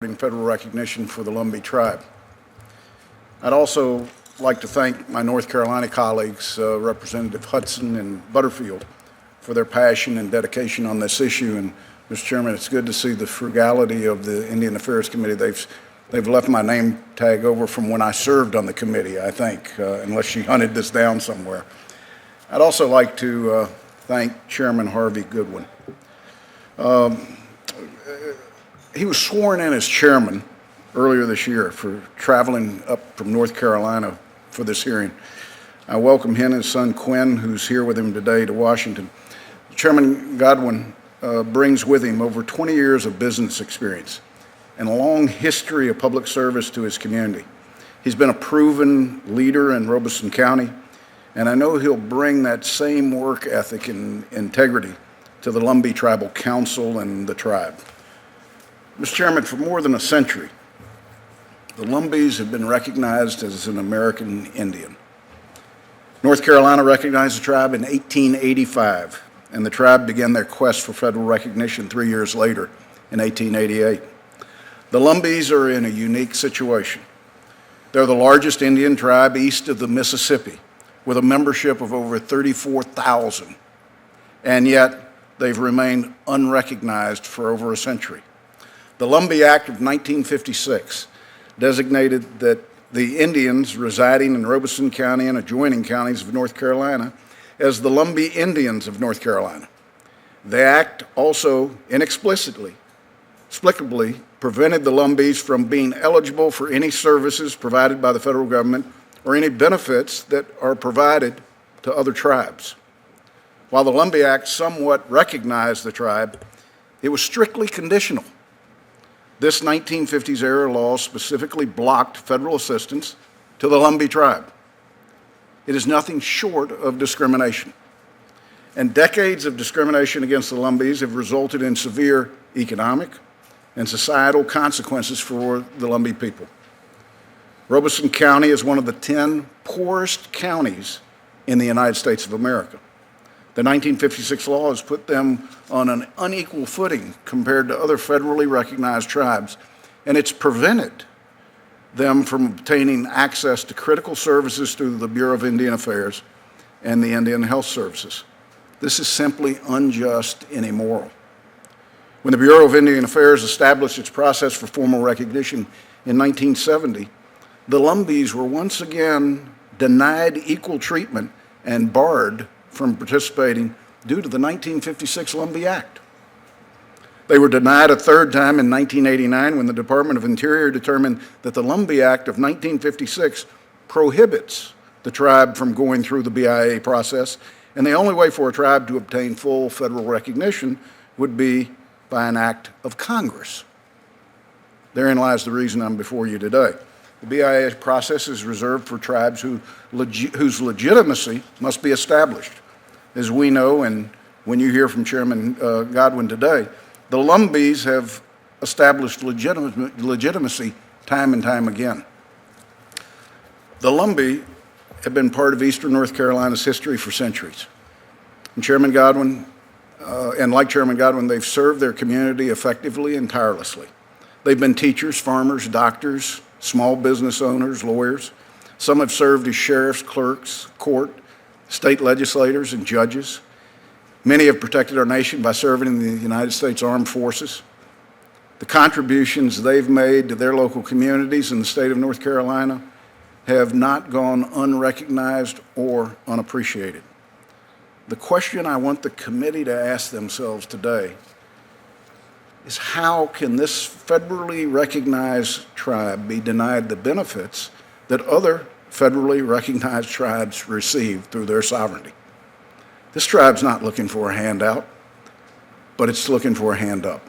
Federal recognition for the Lumbee tribe. I'd also like to thank my North Carolina colleagues, Representative Hudson and Butterfield, for their passion and dedication on this issue. And Mr. Chairman, it's good to see the frugality of the Indian Affairs Committee. They've left my name tag over from when I served on the committee, I think, unless she hunted this down somewhere. I'd also like to thank Chairman Harvey Goodwin. He was sworn in as chairman earlier this year for traveling up from North Carolina for this hearing. I welcome him and his son Quinn, who's here with him today, to Washington. Chairman Godwin brings with him over 20 years of business experience and a long history of public service to his community. He's been a proven leader in Robeson County, and I know he'll bring that same work ethic and integrity to the Lumbee Tribal Council and the tribe. Mr. Chairman, for more than a century, the Lumbees have been recognized as an American Indian. North Carolina recognized the tribe in 1885, and the tribe began their quest for federal recognition 3 years later in 1888. The Lumbees are in a unique situation. They're the largest Indian tribe east of the Mississippi, with a membership of over 34,000, and yet they've remained unrecognized for over a century. The Lumbee Act of 1956 designated that the Indians residing in Robeson County and adjoining counties of North Carolina as the Lumbee Indians of North Carolina. The act also inexplicably prevented the Lumbees from being eligible for any services provided by the federal government or any benefits that are provided to other tribes. While the Lumbee Act somewhat recognized the tribe, it was strictly conditional. This 1950s era law specifically blocked federal assistance to the Lumbee tribe. It is nothing short of discrimination. And decades of discrimination against the Lumbees have resulted in severe economic and societal consequences for the Lumbee people. Robeson County is one of the 10 poorest counties in the United States of America. The 1956 law has put them on an unequal footing compared to other federally recognized tribes, and it's prevented them from obtaining access to critical services through the Bureau of Indian Affairs and the Indian Health Services. This is simply unjust and immoral. When the Bureau of Indian Affairs established its process for formal recognition in 1970, the Lumbees were once again denied equal treatment and barred from participating due to the 1956 Lumbee Act. They were denied a third time in 1989 when the Department of Interior determined that the Lumbee Act of 1956 prohibits the tribe from going through the BIA process, and the only way for a tribe to obtain full federal recognition would be by an act of Congress. Therein lies the reason I'm before you today. The BIA process is reserved for tribes whose legitimacy must be established. As we know, and when you hear from Chairman Godwin today, the Lumbees have established legitimacy time and time again. The Lumbee have been part of Eastern North Carolina's history for centuries. And Chairman Godwin, like Chairman Godwin, they've served their community effectively and tirelessly. They've been teachers, farmers, doctors, small business owners, lawyers. Some have served as sheriffs, clerks, court, state legislators, and judges. Many have protected our nation by serving in the United States Armed Forces. The contributions they've made to their local communities in the state of North Carolina have not gone unrecognized or unappreciated. The question I want the committee to ask themselves today is how can this federally recognized tribe be denied the benefits that other federally recognized tribes receive through their sovereignty? This tribe's not looking for a handout, but it's looking for a hand up.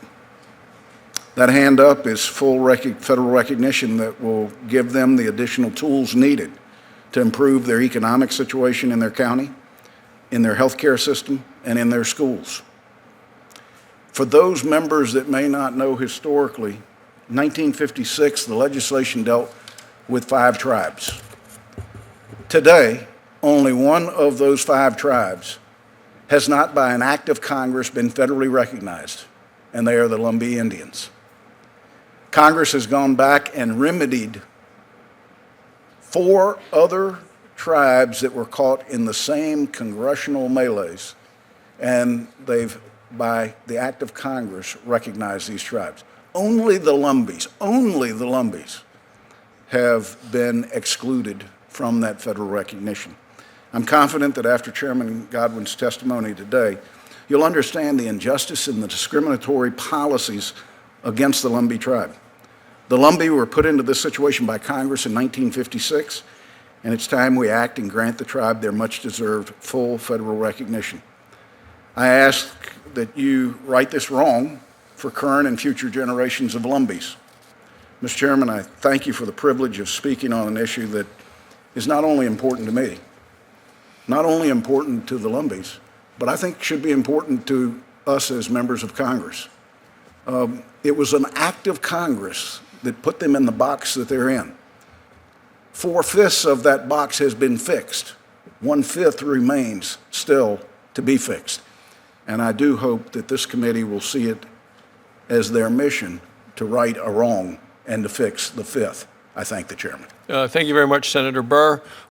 That hand up is full federal recognition that will give them the additional tools needed to improve their economic situation in their county, in their healthcare system, and in their schools. For those members that may not know historically, 1956, the legislation dealt with 5 tribes. Today, only one of those 5 tribes has not by an act of Congress been federally recognized, and they are the Lumbee Indians. Congress has gone back and remedied 4 other tribes that were caught in the same congressional melees, and they've, by the act of Congress, recognized these tribes. Only the Lumbees have been excluded from that federal recognition. I'm confident that after Chairman Godwin's testimony today, you'll understand the injustice and the discriminatory policies against the Lumbee tribe. The Lumbee were put into this situation by Congress in 1956, and it's time we act and grant the tribe their much-deserved full federal recognition. I ask that you right this wrong for current and future generations of Lumbees. Mr. Chairman, I thank you for the privilege of speaking on an issue that is not only important to me, not only important to the Lumbees, but I think should be important to us as members of Congress. It was an act of Congress that put them in the box that they're in. 4/5 of that box has been fixed. 1/5 remains still to be fixed. And I do hope that this committee will see it as their mission to right a wrong and to fix the 5th. I thank the chairman. Thank you very much, Senator Burr.